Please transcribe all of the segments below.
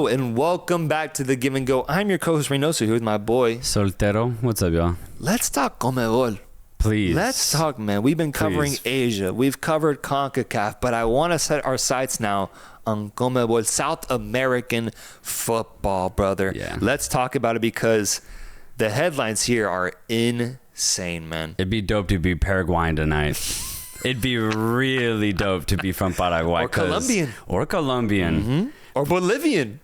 Hello and welcome back to The Give and Go. I'm your co-host Reynoso here with my boy Soltero. What's up, y'all? Let's talk CONMEBOL. Please. Let's talk, man. We've been covering Asia. We've covered CONCACAF, but I want to set our sights now on CONMEBOL, South American football, brother. Yeah. Let's talk about it because the headlines here are insane, man. It'd be dope to be Paraguayan tonight. It'd be really dope to be from Paraguay. Or Colombian. Or Colombian. Mm-hmm. Or Bolivian.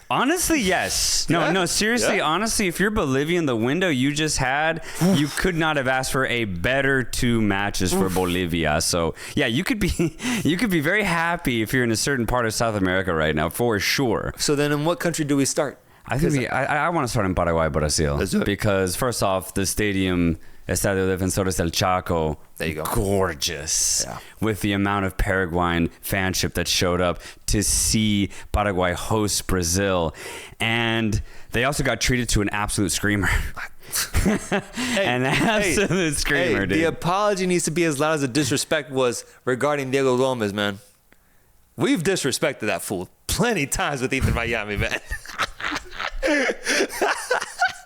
Honestly, yes. No, seriously, honestly, if you're Bolivian, the window you just had, you could not have asked for a better two matches for Bolivia. So, yeah, you could be very happy if you're in a certain part of South America right now, for sure. So then in what country do we start? I think I want to start in Paraguay, Brazil. Let's do it. Because first off, the stadium, Estadio Defensores del Chaco, there you go. Gorgeous. Yeah. With the amount of Paraguayan fanship that showed up to see Paraguay host Brazil. And they also got treated to an absolute screamer. An absolute screamer, dude. The apology needs to be as loud as the disrespect was regarding Diego Gomez, man. We've disrespected that fool plenty times with Inter Miami, man.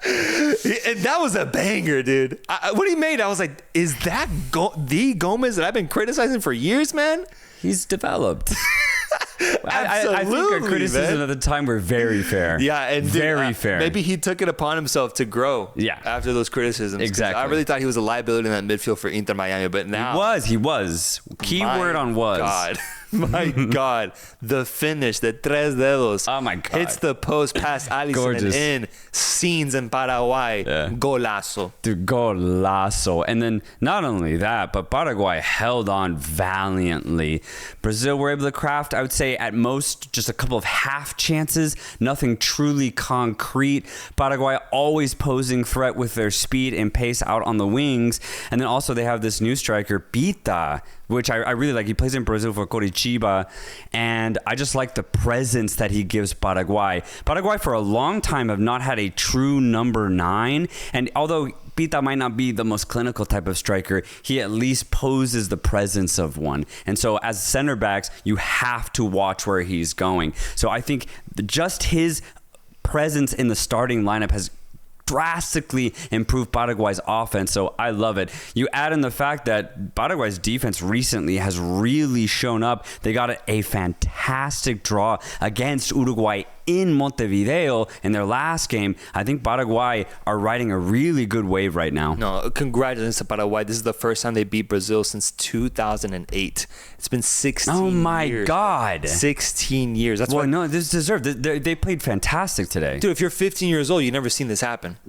And that was a banger, dude. When he made it, I was like, is that the Gomez that I've been criticizing for years, man? He's developed. Absolutely, I think our criticism man. at the time were very fair. Yeah, and very fair. Maybe he took it upon himself to grow. Yeah. After those criticisms. Exactly. I really thought he was a liability in that midfield for Inter Miami, but now he was. Keyword on was. God. My God. The finish, the tres dedos. Oh my God. Hits the post past Alisson and in. Scenes in Paraguay. Yeah. Golazo. Dude, golazo. And then not only that, but Paraguay held on valiantly. Brazil were able to craft, I would say, at most just a couple of half chances. Nothing truly concrete. Paraguay always posing threat with their speed and pace out on the wings. And then also they have this new striker, Pita, which I really like. He plays in Brazil for Coritiba, and I just like the presence that he gives Paraguay. Paraguay for a long time have not had a true number 9, and although Pita might not be the most clinical type of striker, he at least poses the presence of one. And so as center backs, you have to watch where he's going. So I think just his presence in the starting lineup has drastically improved Paraguay's offense, so I love it. You add in the fact that Paraguay's defense recently has really shown up. They got a fantastic draw against Uruguay in Montevideo in their last game. I think Paraguay are riding a really good wave right now. No, congratulations to Paraguay. This is the first time they beat Brazil since 2008. It's been 16 years. Oh my God. 16 years. That's why. No, this deserved. They played fantastic today. Dude, if you're 15 years old, you've never seen this happen.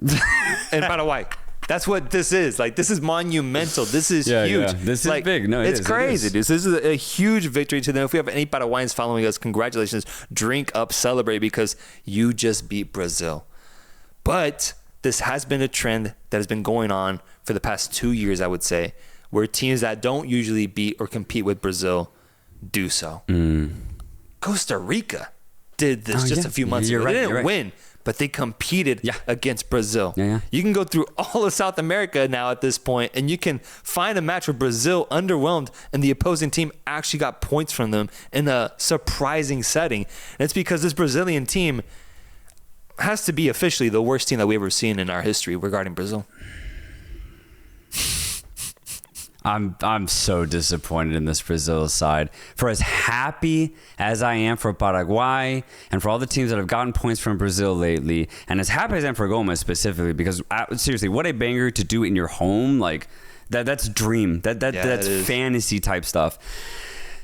In Paraguay. That's what this is. Like, this is monumental. This is huge. Yeah. This is big. No, it's crazy, dude. This is a huge victory to them. If we have any Paraguayans following us, congratulations. Drink up, celebrate, because you just beat Brazil. But this has been a trend that has been going on for the past 2 years, I would say, where teams that don't usually beat or compete with Brazil do so. Costa Rica did this just a few months ago. They didn't win, but they competed against Brazil. Yeah. You can go through all of South America now at this point, and you can find a match where Brazil underwhelmed and the opposing team actually got points from them in a surprising setting. And it's because this Brazilian team has to be officially the worst team that we've ever seen in our history regarding Brazil. I'm so disappointed in this Brazil side. For as happy as I am for Paraguay and for all the teams that have gotten points from Brazil lately, and as happy as I am for Gomez specifically, because seriously, what a banger to do in your home. Like that's dream. That's fantasy type stuff.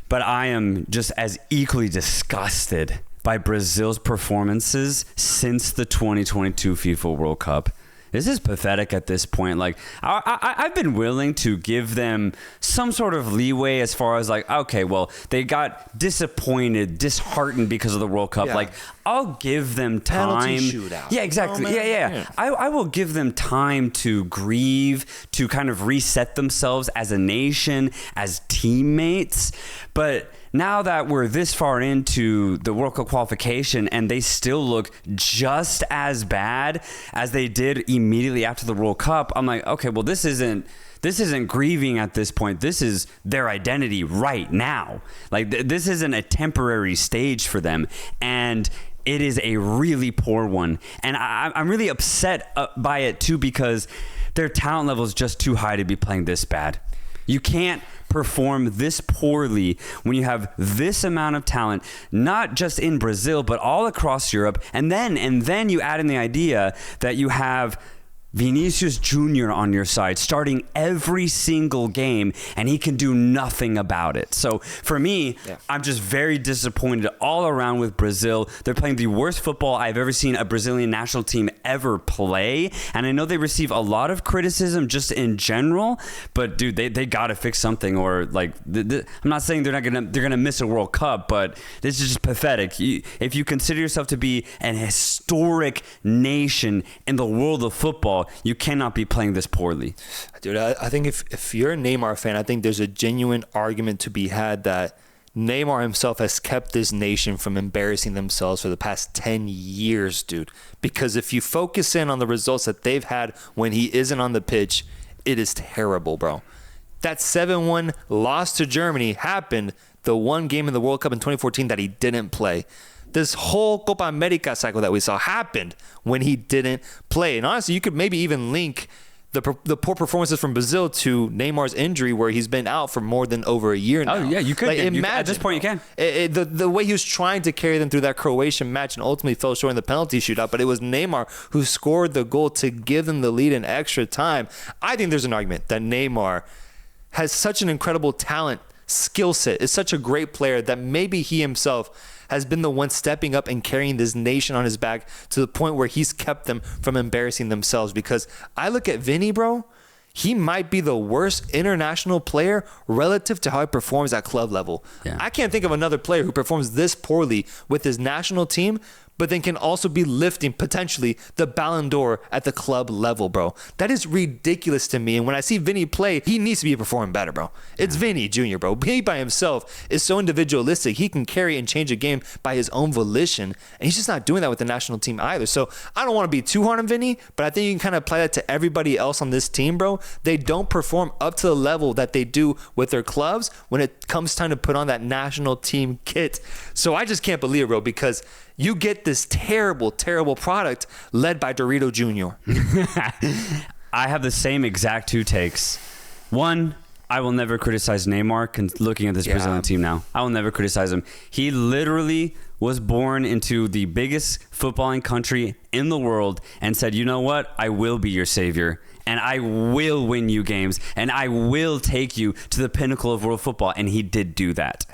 But I am just as equally disgusted by Brazil's performances since the 2022 FIFA World Cup. This is pathetic at this point. Like, I've been willing to give them some sort of leeway as far as like, okay, well, they got disappointed, disheartened because of the World Cup. Yeah. Like, I'll give them time. Penalty shootout. Yeah, exactly. Oh, yeah. I will give them time to grieve, to kind of reset themselves as a nation, as teammates. But now that we're this far into the World Cup qualification and they still look just as bad as they did immediately after the World Cup, I'm like, okay, well, this isn't grieving at this point. This is their identity right now. Like, this isn't a temporary stage for them. And it is a really poor one. And I'm really upset by it too, because their talent level is just too high to be playing this bad. You can't perform this poorly when you have this amount of talent, not just in Brazil, but all across Europe. And then you add in the idea that you have Vinicius Jr. on your side starting every single game, and he can do nothing about it. So for me, I'm just very disappointed all around with Brazil. They're playing the worst football I've ever seen a Brazilian national team ever play. And I know they receive a lot of criticism just in general, but dude, they got to fix something. Or like, I'm not saying they're gonna miss a World Cup, but this is just pathetic. If you consider yourself to be an historic nation in the world of football, you cannot be playing this poorly. Dude, I think if you're a Neymar fan, I think there's a genuine argument to be had that Neymar himself has kept this nation from embarrassing themselves for the past 10 years, dude. Because if you focus in on the results that they've had when he isn't on the pitch, it is terrible, bro. That 7-1 loss to Germany happened the one game in the World Cup in 2014 that he didn't play. This whole Copa America cycle that we saw happened when he didn't play. And honestly, you could maybe even link the poor performances from Brazil to Neymar's injury, where he's been out for more than over a year now. Oh, yeah, you could. Imagine, at this point, you can. The way he was trying to carry them through that Croatian match and ultimately fell short in the penalty shootout, but it was Neymar who scored the goal to give them the lead in extra time. I think there's an argument that Neymar has such an incredible talent, skill set, is such a great player that maybe he himself has been the one stepping up and carrying this nation on his back to the point where he's kept them from embarrassing themselves. Because I look at Vinny, bro, he might be the worst international player relative to how he performs at club level. Yeah. I can't think of another player who performs this poorly with his national team, but then can also be lifting potentially the Ballon d'Or at the club level, bro. That is ridiculous to me. And when I see Vinny play, he needs to be performing better, bro. It's Vinny Jr., bro. He by himself is so individualistic. He can carry and change a game by his own volition. And he's just not doing that with the national team either. So I don't want to be too hard on Vinny, but I think you can kind of apply that to everybody else on this team, bro. They don't perform up to the level that they do with their clubs when it comes time to put on that national team kit. So I just can't believe it, bro, because you get this terrible, terrible product led by Dorito Jr. I have the same exact two takes. One, I will never criticize Neymar looking at this Brazilian team now. I will never criticize him. He literally was born into the biggest footballing country in the world and said, you know what? I will be your savior. And I will win you games, and I will take you to the pinnacle of world football. And he did do that.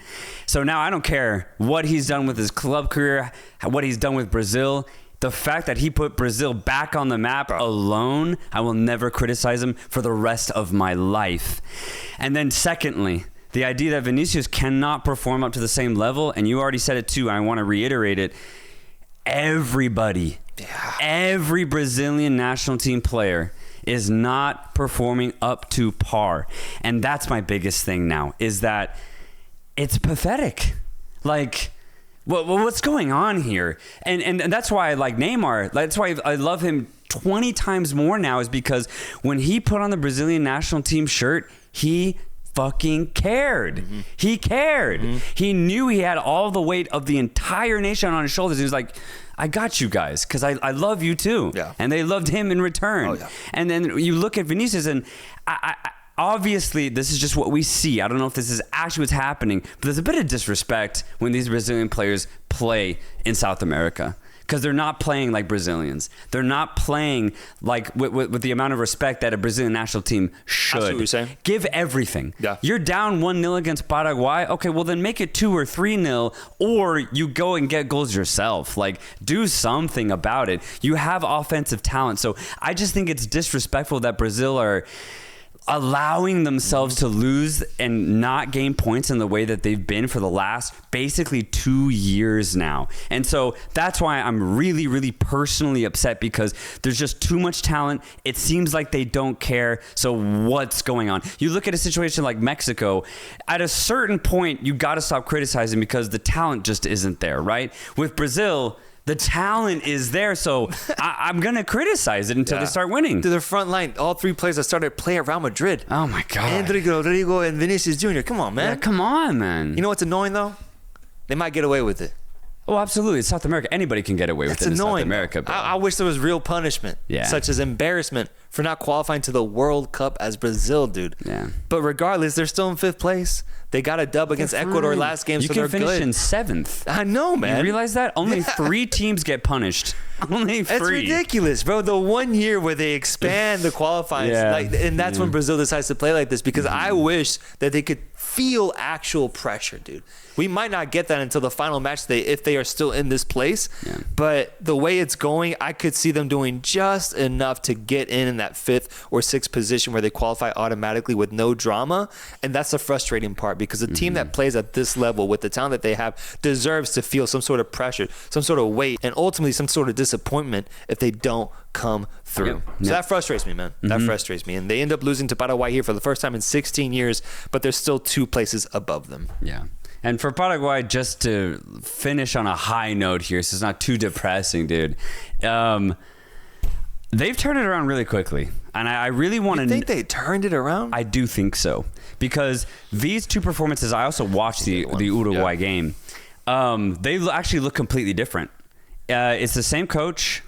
So now I don't care what he's done with his club career, what he's done with Brazil. The fact that he put Brazil back on the map alone, I will never criticize him for the rest of my life. And then secondly, the idea that Vinicius cannot perform up to the same level, and you already said it too, and I want to reiterate it, every Brazilian national team player is not performing up to par. And that's my biggest thing now, is that it's pathetic. Like, what's going on here? And that's why I like Neymar. That's why I love him 20 times more now, is because when he put on the Brazilian national team shirt, he fucking cared. Mm-hmm. He cared. Mm-hmm. He knew he had all the weight of the entire nation on his shoulders. He was like, I got you guys, because I love you too. Yeah. And they loved him in return. Oh, yeah. And then you look at Vinicius, and I obviously this is just what we see. I don't know if this is actually what's happening, but there's a bit of disrespect when these Brazilian players play in South America, because they're not playing like Brazilians. They're not playing like with the amount of respect that a Brazilian national team should. That's what you're saying. Give everything. Yeah. You're down 1-0 against Paraguay. Okay, well then make it 2 or 3-0, or you go and get goals yourself. Like, do something about it. You have offensive talent. So I just think it's disrespectful that Brazil are allowing themselves to lose and not gain points in the way that they've been for the last basically 2 years now. And so that's why I'm really, really personally upset, because there's just too much talent. It seems like they don't care. So what's going on? You look at a situation like Mexico, at a certain point, you got to stop criticizing, because the talent just isn't there, right? With Brazil, the talent is there, so I'm going to criticize it until they start winning. To the front line, all 3 players that started playing at Real Madrid. Oh, my God. Rodrigo, and Vinicius Jr. Come on, man. Yeah, come on, man. You know what's annoying, though? They might get away with it. Oh, absolutely. It's South America. Anybody can get away with it in South America. Bro. I wish there was real punishment, such as embarrassment for not qualifying to the World Cup as Brazil, dude. Yeah. But regardless, they're still in 5th place. They got a dub against Ecuador last game, so they're good. You can finish in 7th. I know, man. You realize that? Only 3 teams get punished. Only 3. It's ridiculous, bro. The one year where they expand the qualifying, and that's when Brazil decides to play like this, because I wish that they could feel actual pressure, dude. We might not get that until the final match if they are still in this place. Yeah. But the way it's going, I could see them doing just enough to get in that 5th or 6th position where they qualify automatically with no drama. And that's the frustrating part, because a team that plays at this level with the talent that they have deserves to feel some sort of pressure, some sort of weight, and ultimately some sort of disappointment if they don't come through. So that frustrates me, man. That frustrates me. And they end up losing to Paraguay here for the first time in 16 years, but they're still 2 places above them. Yeah. And for Paraguay, just to finish on a high note here, so it's not too depressing, dude. They've turned it around really quickly. And I really want to... You think they turned it around? I do think so. Because these 2 performances, I also watched the Uruguay game. They actually look completely different. It's the same coach.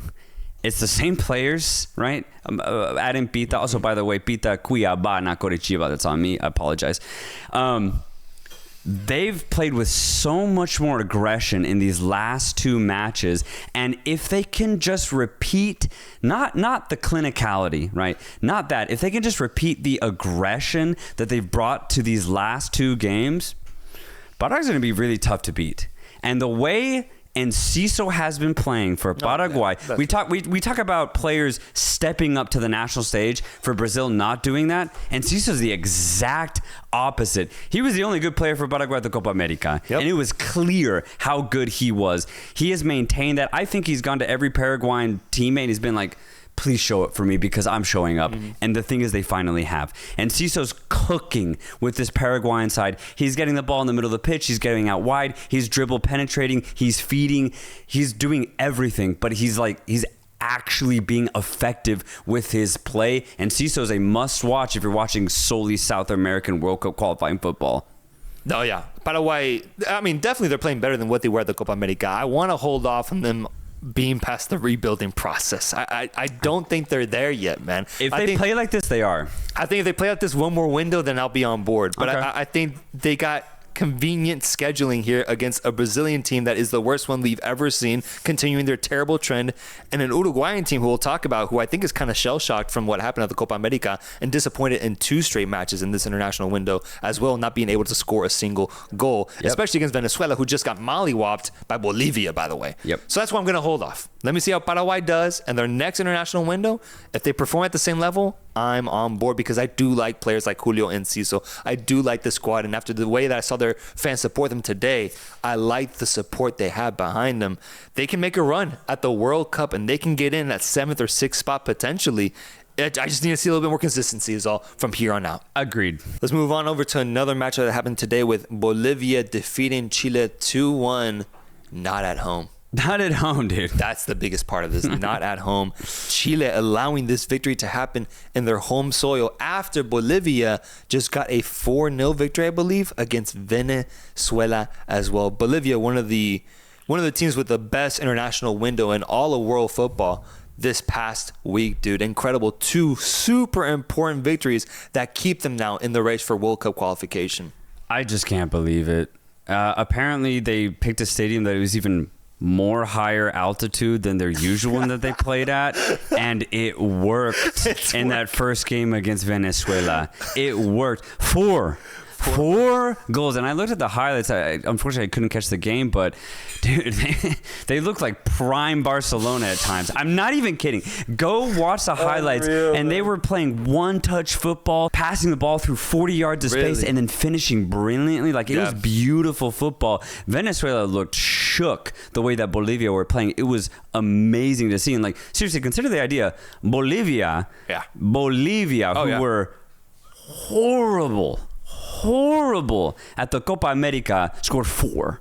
It's the same players, right? Adding Pita. Also, by the way, Pita Cuiabá, not Coritiba. That's on me. I apologize. They've played with so much more aggression in these last 2 matches, and if they can just repeat, not the clinicality, right? Not that. If they can just repeat the aggression that they've brought to these last 2 games, Paraguay's going to be really tough to beat. And the way Enciso has been playing for Paraguay. We talk about players stepping up to the national stage. For Brazil not doing that, Enciso's the exact opposite. He was the only good player for Paraguay at the Copa America, and it was clear how good he was. He has maintained that. I think he's gone to every Paraguayan teammate. He's been like, please show it for me because I'm showing up. And the thing is, they finally have. And Ciso's cooking with this Paraguayan side. He's getting the ball in the middle of the pitch. He's getting out wide. He's dribble penetrating. He's feeding. He's doing everything. But he's actually being effective with his play. And Ciso's a must watch if you're watching solely South American World Cup qualifying football. Oh, yeah. Paraguay, I mean, definitely they're playing better than what they were at the Copa America. I want to hold off on them being past the rebuilding process. I don't think they're there yet, man. If they play like this, they are. I think if they play out this one more window, then I'll be on board. But okay. I think they got convenient scheduling here against a Brazilian team that is the worst one we've ever seen, continuing their terrible trend, and an Uruguayan team who we'll talk about, who I think is kind of shell-shocked from what happened at the Copa America and disappointed in 2 straight matches in this international window as well, not being able to score a single goal, especially against Venezuela, who just got mollywopped by Bolivia, by the way. So that's why I'm going to hold off. Let me see how Paraguay does and their next international window. If they perform at the same level, I'm on board because I do like players like Julio Enciso. I do like the squad, and after the way that I saw their fans support them today, I like the support they have behind them. They can make a run at the World Cup, and they can get in at 7th or 6th spot potentially. I just need to see a little bit more consistency is all from here on out. Agreed. Let's move on over to another match that happened today with Bolivia defeating Chile 2-1, not at home. Not at home, dude. That's the biggest part of this. Not at home. Chile allowing this victory to happen in their home soil after Bolivia just got a 4-0 victory, I believe, against Venezuela as well. Bolivia, one of the teams with the best international window in all of world football this past week, dude. Incredible. 2 super important victories that keep them now in the race for World Cup qualification. I just can't believe it. Apparently, they picked a stadium that was even more higher altitude than their usual one that they played at, and it worked that first game against Venezuela. It worked. Four goals, and I looked at the highlights. Unfortunately, I couldn't catch the game, but dude, they look like prime Barcelona at times. I'm not even kidding. Go watch the highlights, and they were playing one-touch football, passing the ball through 40 yards of space, and then finishing brilliantly. Like, it was beautiful football. Venezuela looked shook the way that Bolivia were playing. It was amazing to see. And, like, seriously, consider the idea. Bolivia, who were horrible at the Copa America, scored 4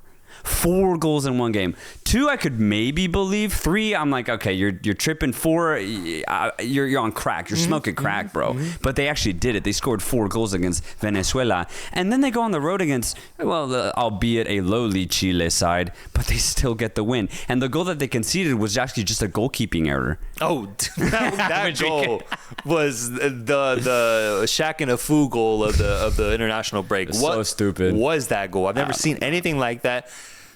goals in one game. 2, I could maybe believe. 3, I'm like, okay, you're tripping. 4, you're on crack. You're smoking crack, bro. But they actually did it. They scored 4 goals against Venezuela. And then they go on the road against, albeit a lowly Chile side, but they still get the win. And the goal that they conceded was actually just a goalkeeping error. Oh, that goal was the Shaq and a Fu goal of the international break. What so stupid was that goal? I've never seen anything like that.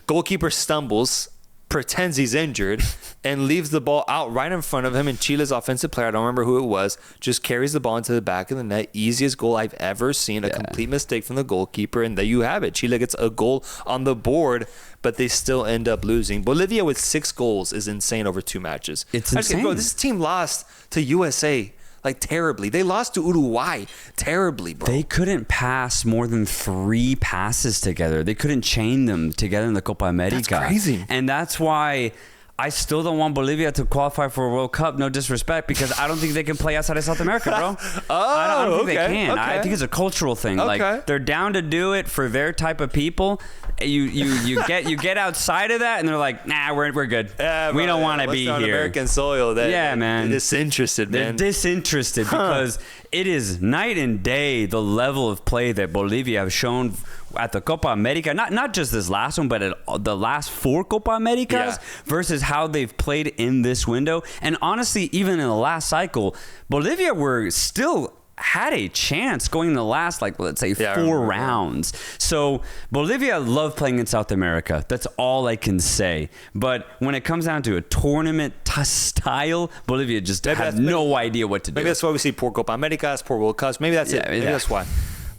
Goalkeeper stumbles, pretends he's injured, and leaves the ball out right in front of him. And Chile's offensive player, I don't remember who it was, just carries the ball into the back of the net. Easiest goal I've ever seen. A complete mistake from the goalkeeper, and there you have it. Chile gets a goal on the board, but they still end up losing. Bolivia with 6 goals is insane over 2 matches. It's insane. Bro, this team lost to USA. Like, terribly. They lost to Uruguay terribly, bro. They couldn't pass more than 3 passes together. They couldn't chain them together in the Copa America. That's crazy. And that's why I still don't want Bolivia to qualify for a World Cup. No disrespect, because I don't think they can play outside of South America, bro. I don't think they can. Okay. I think it's a cultural thing. Okay. Like, they're down to do it for their type of people. You get outside of that, and they're like, nah, we're good. We don't want to be here. American soil. Man. They're disinterested, man. They're disinterested because it is night and day the level of play that Bolivia have shown at the Copa America, not just this last one, but at the last 4 Copa Americas versus how they've played in this window. And honestly, even in the last cycle, Bolivia were still had a chance going in the last, like, let's say 4 rounds. So Bolivia loved playing in South America. That's all I can say. But when it comes down to a tournament style, Bolivia just had no idea what to do. Maybe that's why we see poor Copa Americas, poor World Cups. Maybe that's it. Maybe that's why.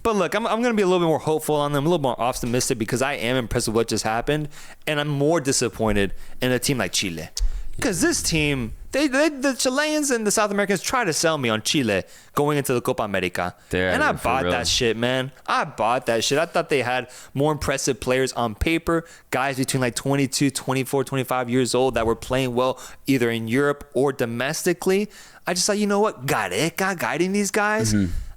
But look, I'm going to be a little bit more hopeful on them, a little more optimistic, because I am impressed with what just happened. And I'm more disappointed in a team like Chile. Because this team, the Chileans and the South Americans try to sell me on Chile going into the Copa America. And I bought that shit, man. I bought that shit. I thought they had more impressive players on paper, guys between like 22, 24, 25 years old that were playing well either in Europe or domestically. I just thought, you know what? Gareca guiding these guys.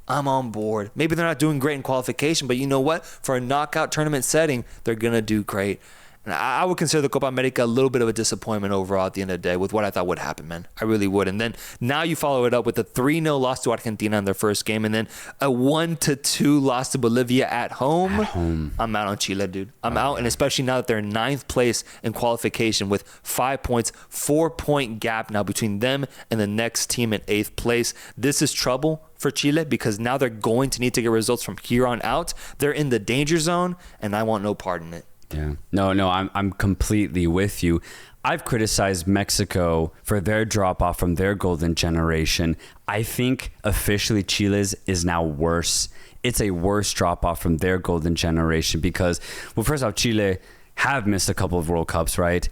I'm on board. Maybe they're not doing great in qualification, but you know what? For a knockout tournament setting, they're going to do great. And I would consider the Copa America a little bit of a disappointment overall at the end of the day with what I thought would happen, man. I really would. And then now you follow it up with a 3-0 loss to Argentina in their first game, and then a 1-2 loss to Bolivia at home. I'm out on Chile, dude. I'm out, and especially now that they're in 9th place in qualification with 5 points, 4-point gap now between them and the next team in 8th place. This is trouble for Chile because now they're going to need to get results from here on out. They're in the danger zone, and I want no part in it. Yeah. No, I'm completely with you. I've criticized Mexico for their drop-off from their golden generation. I think officially Chile's is now worse. It's a worse drop-off from their golden generation because, well, first off, Chile have missed a couple of World Cups, right?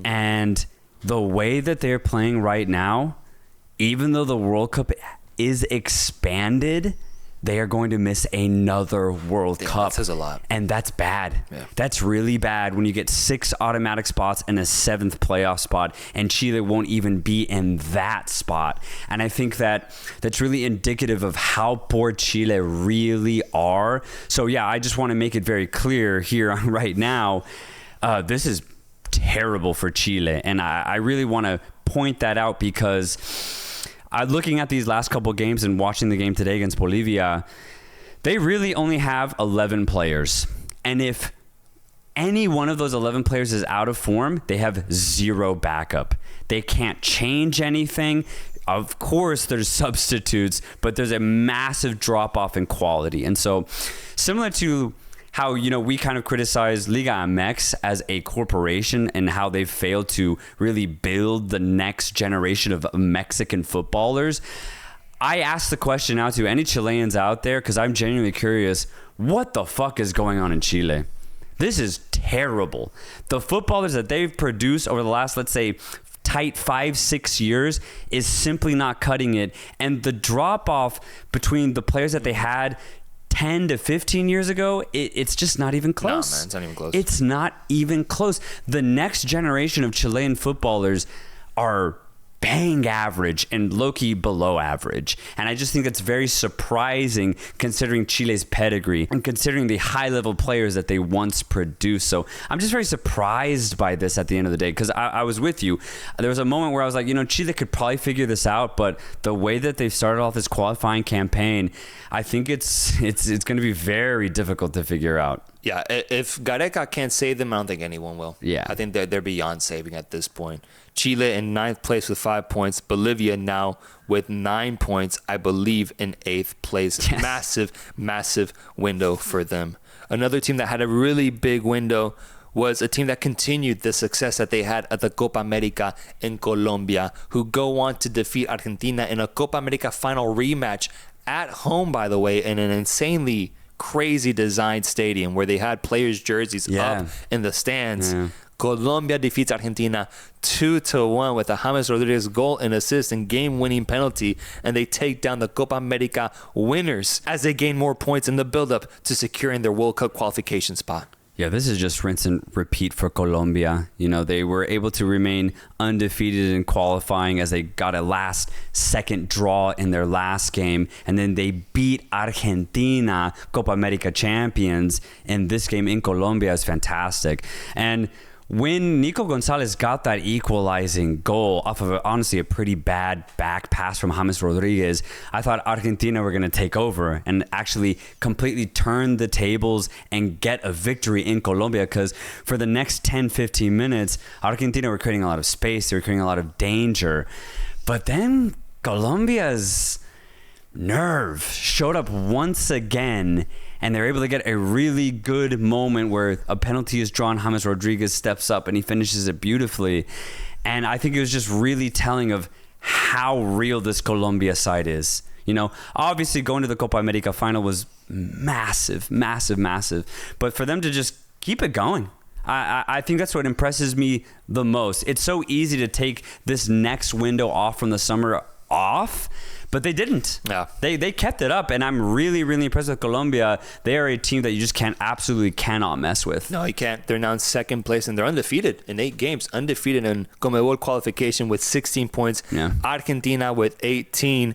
And the way that they're playing right now, even though the World Cup is expanded, they are going to miss another World Cup. That says a lot. And that's bad. Yeah. That's really bad when you get 6 automatic spots and a 7th playoff spot, and Chile won't even be in that spot. And I think that's really indicative of how poor Chile really are. So, yeah, I just want to make it very clear here right now, this is terrible for Chile. And I really want to point that out because looking at these last couple games and watching the game today against Bolivia, they really only have 11 players. And if any one of those 11 players is out of form, they have 0 backup. They can't change anything. Of course, there's substitutes, but there's a massive drop-off in quality. And so similar to how, we kind of criticize Liga MX as a corporation and how they've failed to really build the next generation of Mexican footballers. I ask the question out to any Chileans out there because I'm genuinely curious, what the fuck is going on in Chile? This is terrible. The footballers that they've produced over the last, let's say, tight 5-6 years is simply not cutting it. And the drop-off between the players that they had 10 to 15 years ago, it's just not even close. No, man, it's not even close. It's not even close. The next generation of Chilean footballers are bang average and low-key below average. And I just think it's very surprising considering Chile's pedigree and considering the high-level players that they once produced. So I'm just very surprised by this at the end of the day, because I was with you. There was a moment where I was like, Chile could probably figure this out, but the way that they've started off this qualifying campaign, I think it's going to be very difficult to figure out. Yeah, if Gareca can't save them, I don't think anyone will. Yeah. I think they're beyond saving at this point. Chile in 9th place with 5 points. Bolivia now with 9 points, I believe, in 8th place. Yes. Massive window for them. Another team that had a really big window was a team that continued the success that they had at the Copa America in Colombia, who go on to defeat Argentina in a Copa America final rematch at home, by the way, in an insanely crazy designed stadium where they had players' jerseys up in the stands. Yeah. Colombia defeats Argentina 2-1 with a James Rodriguez goal and assist and game-winning penalty, and they take down the Copa America winners as they gain more points in the build-up to securing their World Cup qualification spot. Yeah, this is just rinse and repeat for Colombia. They were able to remain undefeated in qualifying as they got a last-second draw in their last game. And then they beat Argentina, Copa America champions, in this game in Colombia. Is fantastic. And when Nico Gonzalez got that equalizing goal off of, honestly, a pretty bad back pass from James Rodriguez, I thought Argentina were going to take over and actually completely turn the tables and get a victory in Colombia, because for the next 10-15 minutes, Argentina were creating a lot of space. They were creating a lot of danger. But then Colombia's nerve showed up once again, and they're able to get a really good moment where a penalty is drawn. James Rodriguez steps up and he finishes it beautifully. And I think it was just really telling of how real this Colombia side is. Obviously going to the Copa America final was massive. But for them to just keep it going, I think that's what impresses me the most. It's so easy to take this next window off from the summer off, but they didn't. Yeah. They kept it up, and I'm really, really impressed with Colombia. They are a team that you just absolutely cannot mess with. No, you can't. They're now in 2nd place, and they're undefeated in 8 games. Undefeated in CONMEBOL qualification with 16 points. Yeah. Argentina with 18.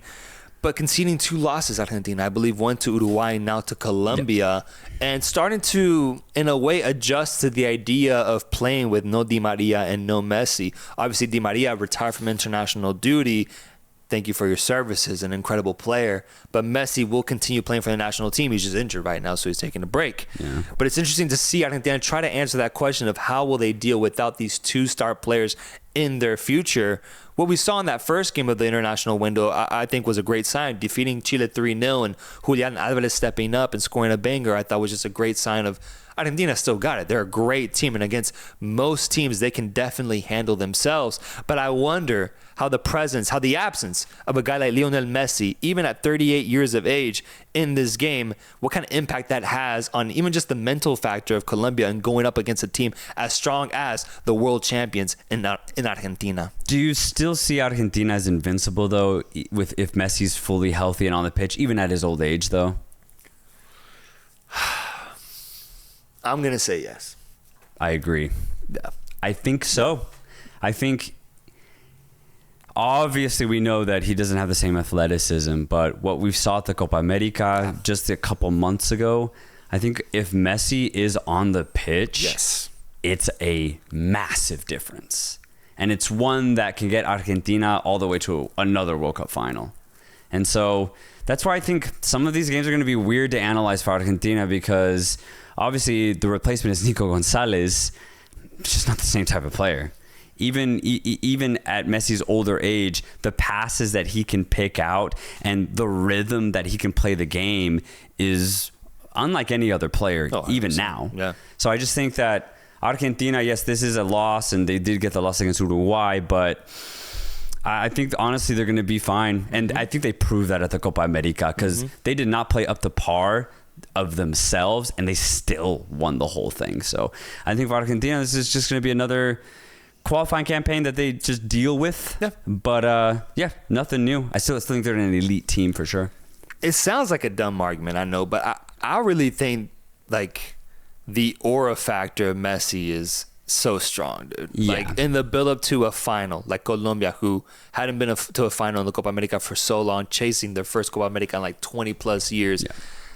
But conceding 2 losses, Argentina, I believe, one to Uruguay, now to Colombia, and starting to, in a way, adjust to the idea of playing with no Di Maria and no Messi. Obviously, Di Maria retired from international duty. Thank you for your services, an incredible player. But Messi will continue playing for the national team. He's just injured right now, so he's taking a break. Yeah. But it's interesting to see Argentina try to answer that question of how will they deal without these 2 star players in their future. What we saw in that first game of the international window, I think, was a great sign. Defeating Chile 3-0 and Julian Alvarez stepping up and scoring a banger, I thought was just a great sign of Argentina still got it. They're a great team, and against most teams, they can definitely handle themselves. But I wonder how the absence of a guy like Lionel Messi, even at 38 years of age in this game, what kind of impact that has on even just the mental factor of Colombia and going up against a team as strong as the world champions in Argentina. Do you still see Argentina as invincible, though, if Messi's fully healthy and on the pitch, even at his old age, though? I'm going to say yes. I agree. Yeah. I think so. I think, obviously, we know that he doesn't have the same athleticism, but what we saw at the Copa America just a couple months ago, I think if Messi is on the pitch, yes, it's a massive difference. And it's one that can get Argentina all the way to another World Cup final. And so that's why I think some of these games are going to be weird to analyze for Argentina, because obviously the replacement is Nico Gonzalez. It's just not the same type of player. Even at Messi's older age, the passes that he can pick out and the rhythm that he can play the game is unlike any other player, even now. Yeah. So I just think that Argentina, yes, this is a loss, and they did get the loss against Uruguay, but I think, honestly, they're going to be fine. And I think they proved that at the Copa America, because they did not play up to par of themselves, and they still won the whole thing. So I think for Argentina, this is just going to be another qualifying campaign that they just deal with. Yeah. But, nothing new. I still think they're an elite team for sure. It sounds like a dumb argument, I know, but I really think, like, the aura factor of Messi is so strong, dude. Yeah. Like in the build up to a final, like Colombia, who hadn't been to a final in the Copa America for so long, chasing their first Copa America in like 20 plus years. Yeah.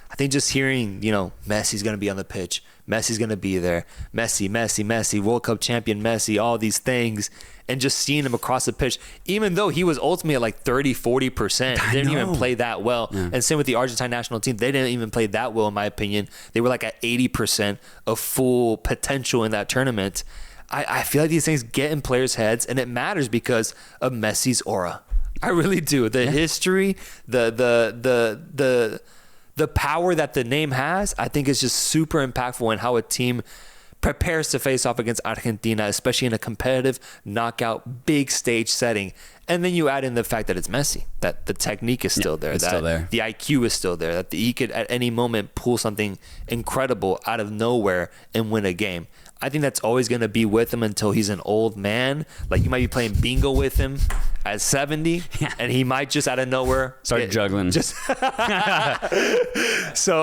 I think just hearing, Messi's going to be on the pitch. Messi's going to be there. Messi, World Cup champion Messi, all these things. And just seeing him across the pitch, even though he was ultimately at like 30-40%, didn't even play that well. Yeah. And same with the Argentine national team. They didn't even play that well, in my opinion. They were like at 80% of full potential in that tournament. I feel like these things get in players' heads, and it matters because of Messi's aura. I really do. The history, the power that the name has, I think is just super impactful in how a team prepares to face off against Argentina, especially in a competitive knockout big stage setting. And then you add in the fact that it's Messi, that the technique is still there, that still there. The IQ is still there, that he could at any moment pull something incredible out of nowhere and win a game. I think that's always going to be with him until he's an old man. Like you might be playing bingo with him at 70, and he might just out of nowhere start juggling. So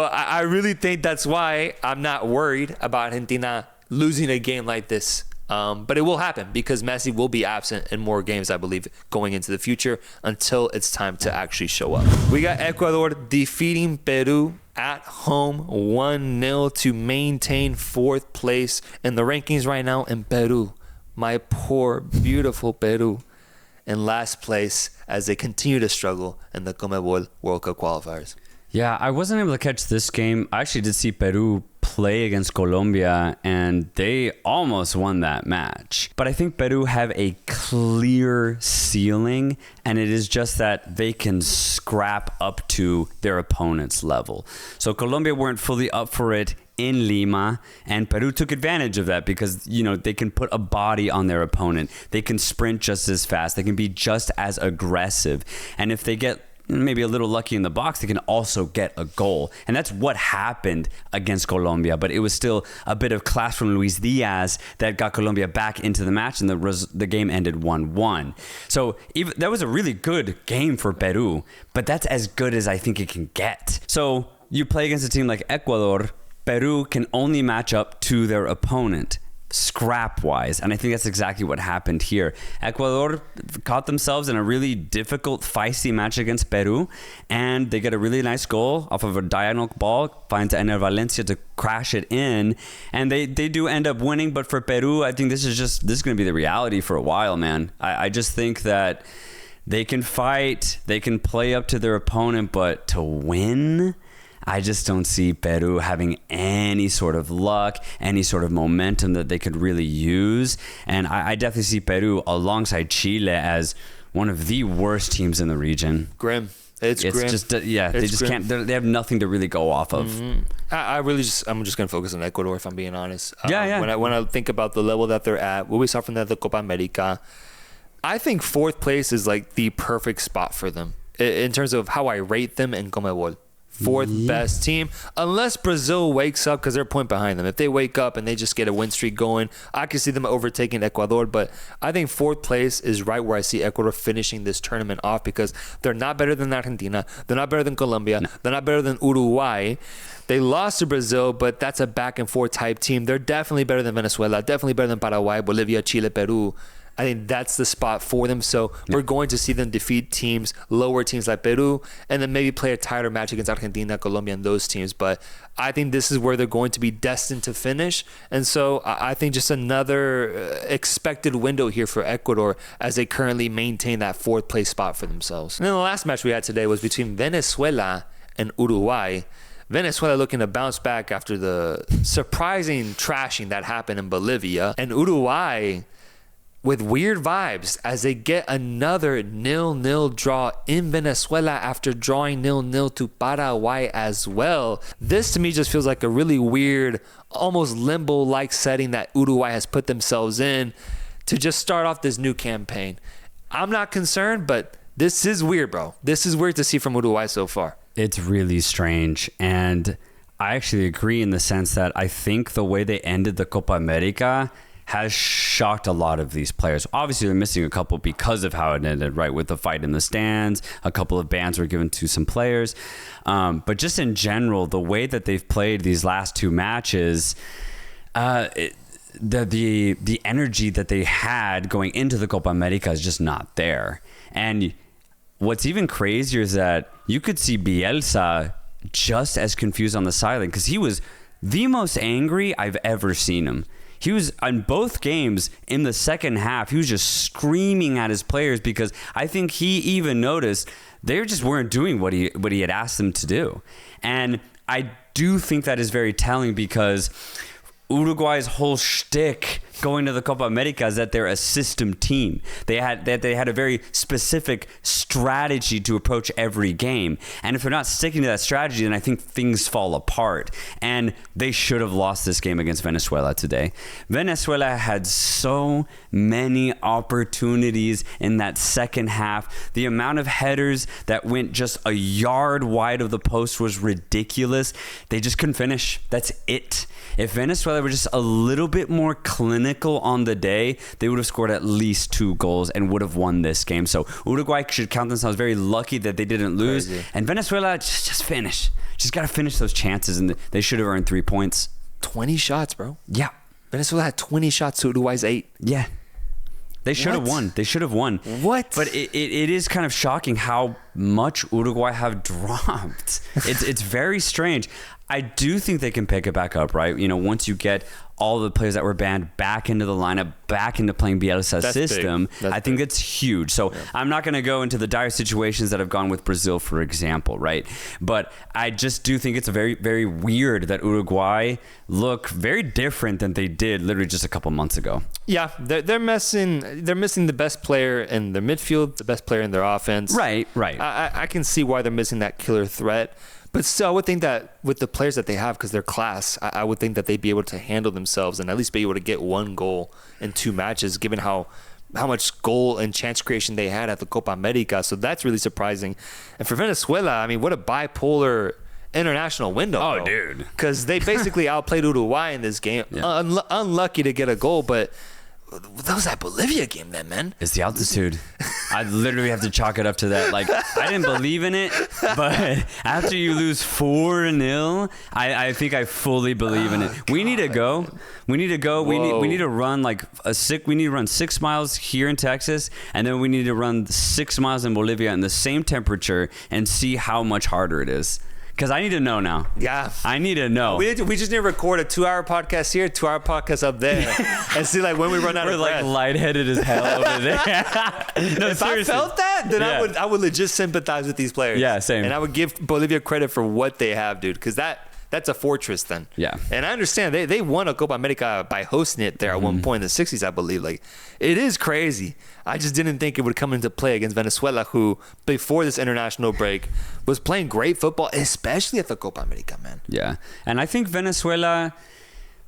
I really think that's why I'm not worried about Argentina losing a game like this. But it will happen because Messi will be absent in more games, I believe, going into the future until it's time to actually show up. We got Ecuador defeating Peru at home 1-0 to maintain 4th place in the rankings right now. And Peru, my poor, beautiful Peru, in last place as they continue to struggle in the CONMEBOL World Cup qualifiers. Yeah, I wasn't able to catch this game. I actually did see Peru play against Colombia, and they almost won that match. But I think Peru have a clear ceiling, and it is just that they can scrap up to their opponent's level. So Colombia weren't fully up for it in Lima, and Peru took advantage of that because, they can put a body on their opponent. They can sprint just as fast. They can be just as aggressive. And if they get maybe a little lucky in the box, they can also get a goal. And that's what happened against Colombia. But it was still a bit of class from Luis Diaz that got Colombia back into the match, and the game ended 1-1. So that was a really good game for Peru, but that's as good as I think it can get. So you play against a team like Ecuador, Peru can only match up to their opponent scrap-wise, and I think that's exactly what happened here. Ecuador caught themselves in a really difficult, feisty match against Peru, and they get a really nice goal off of a diagonal ball, finds Ener Valencia to crash it in, and they do end up winning. But for Peru, I think this is going to be the reality for a while, man. I just think that they can fight, they can play up to their opponent, but to win, I just don't see Peru having any sort of luck, any sort of momentum that they could really use. And I definitely see Peru alongside Chile as one of the worst teams in the region. Grim. It's grim. Just, they just grim. Can't, they have nothing to really go off of. Mm-hmm. I'm just going to focus on Ecuador, if I'm being honest. Yeah. When I think about the level that they're at, what we saw from the Copa America, I think 4th place is like the perfect spot for them in terms of how I rate them in CONMEBOL. 4th best team, unless Brazil wakes up, because they're a point behind them. If they wake up and they just get a win streak going, I can see them overtaking Ecuador. But I think 4th place is right where I see Ecuador finishing this tournament off, because they're not better than Argentina, they're not better than Colombia, they're not better than Uruguay. They lost to Brazil, but that's a back and forth type team. They're definitely better than Venezuela, definitely better than Paraguay, Bolivia, Chile, Peru. I think that's the spot for them. So we're going to see them defeat teams, lower teams like Peru, and then maybe play a tighter match against Argentina, Colombia, and those teams. But I think this is where they're going to be destined to finish. And so I think just another expected window here for Ecuador as they currently maintain that 4th place spot for themselves. And then the last match we had today was between Venezuela and Uruguay. Venezuela looking to bounce back after the surprising trashing that happened in Bolivia. And Uruguay with weird vibes as they get another 0-0 draw in Venezuela after drawing 0-0 to Paraguay as well. This to me just feels like a really weird, almost limbo-like setting that Uruguay has put themselves in to just start off this new campaign. I'm not concerned, but this is weird, bro. This is weird to see from Uruguay so far. It's really strange, and I actually agree in the sense that I think the way they ended the Copa America has shocked a lot of these players. Obviously, they're missing a couple because of how it ended, right? With the fight in the stands, a couple of bans were given to some players. But just in general, the way that they've played these last 2 matches, the energy that they had going into the Copa America is just not there. And what's even crazier is that you could see Bielsa just as confused on the sideline, because he was the most angry I've ever seen him. He was on both games in the second half. He was just screaming at his players, because I think he even noticed they just weren't doing what he had asked them to do. And I do think that is very telling, because Uruguay's whole shtick going to the Copa America is that they're a system team. They had a very specific strategy to approach every game. And if they're not sticking to that strategy, then I think things fall apart. And they should have lost this game against Venezuela today. Venezuela had so many opportunities in that second half. The amount of headers that went just a yard wide of the post was ridiculous. They just couldn't finish. That's it. If Venezuela were just a little bit more clinical on the day, they would have scored at least 2 goals and would have won this game. So Uruguay should count themselves very lucky that they didn't lose. Crazy. And Venezuela, just finish. Just got to finish those chances, and they should have earned 3 points. 20 shots, bro. Yeah. Venezuela had 20 shots to Uruguay's 8. Yeah. They should have won. They should have won. What? But it is kind of shocking how much Uruguay have dropped. It's very strange. I do think they can pick it back up, right? You know, once you get all the players that were banned back into the lineup, back into playing Bielsa's system, I think it's huge. So I'm not going to go into the dire situations that have gone with Brazil, for example, right? But I just do think it's very, very weird that Uruguay look very different than they did literally just a couple months ago. Yeah, they're missing the best player in their midfield, the best player in their offense. Right. I can see why they're missing that killer threat. But still, I would think that with the players that they have, because they're class, I would think that they'd be able to handle themselves and at least be able to get 1 goal in 2 matches, given how much goal and chance creation they had at the Copa America. So that's really surprising. And for Venezuela, I mean, what a bipolar international window. Oh, bro. dude. Because they basically outplayed Uruguay in this game. Yeah. Unlucky to get a goal, but that was that Bolivia game then, man. It's the altitude. I literally have to chalk it up to that. Like, I didn't believe in it, but after you lose 4-0, I think I fully believe in it. We need to go. We need to go. We need to run we need to run 6 miles here in Texas, and then we need to run 6 miles in Bolivia in the same temperature and see how much harder it is. Because I need to know now. Yeah. I need to know. We just need to record a 2-hour podcast here, 2-hour podcast up there. And see, like, when we run out of breath. We're, like, lightheaded as hell over there. No, if seriously. I felt that, then I would legit sympathize with these players. Yeah, same. And I would give Bolivia credit for what they have, dude. Because that's a fortress then. Yeah. And I understand they won a Copa America by hosting it there at one point in the 60s, I believe. Like, it is crazy. I just didn't think it would come into play against Venezuela, who, before this international break, was playing great football, especially at the Copa America, man. Yeah. And I think Venezuela,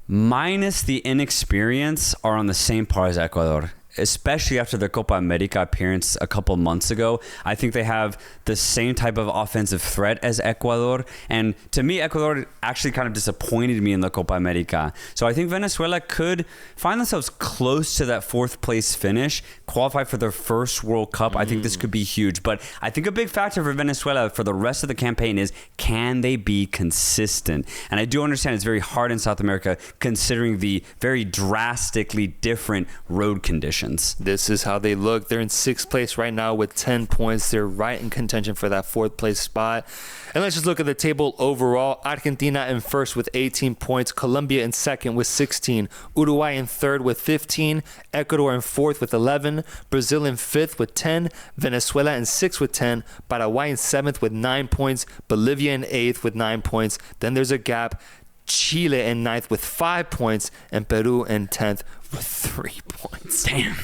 minus the inexperience, are on the same par as Ecuador. Especially after the Copa America appearance a couple months ago. I think they have the same type of offensive threat as Ecuador. And to me, Ecuador actually kind of disappointed me in the Copa America. So I think Venezuela could find themselves close to that 4th place finish, qualify for their first World Cup. I think this could be huge. But I think a big factor for Venezuela for the rest of the campaign is, can they be consistent? And I do understand it's very hard in South America, considering the very drastically different road conditions. This is how they look. They're in 6th place right now with 10 points. They're right in contention for that 4th place spot. And let's just look at the table overall. Argentina in 1st with 18 points. Colombia in 2nd with 16. Uruguay in 3rd with 15. Ecuador in 4th with 11. Brazil in 5th with 10. Venezuela in 6th with 10. Paraguay in 7th with 9 points. Bolivia in 8th with 9 points. Then there's a gap. Chile in 9th with 5 points, and Peru in 10th with 3 points. Damn.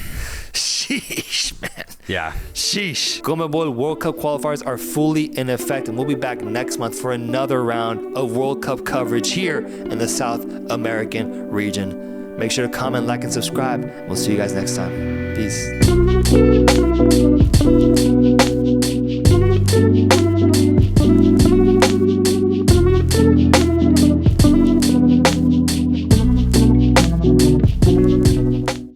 Sheesh, man. Yeah. Sheesh. CONMEBOL World Cup qualifiers are fully in effect, and we'll be back next month for another round of World Cup coverage here in the South American region. Make sure to comment, like, and subscribe. We'll see you guys next time. Peace.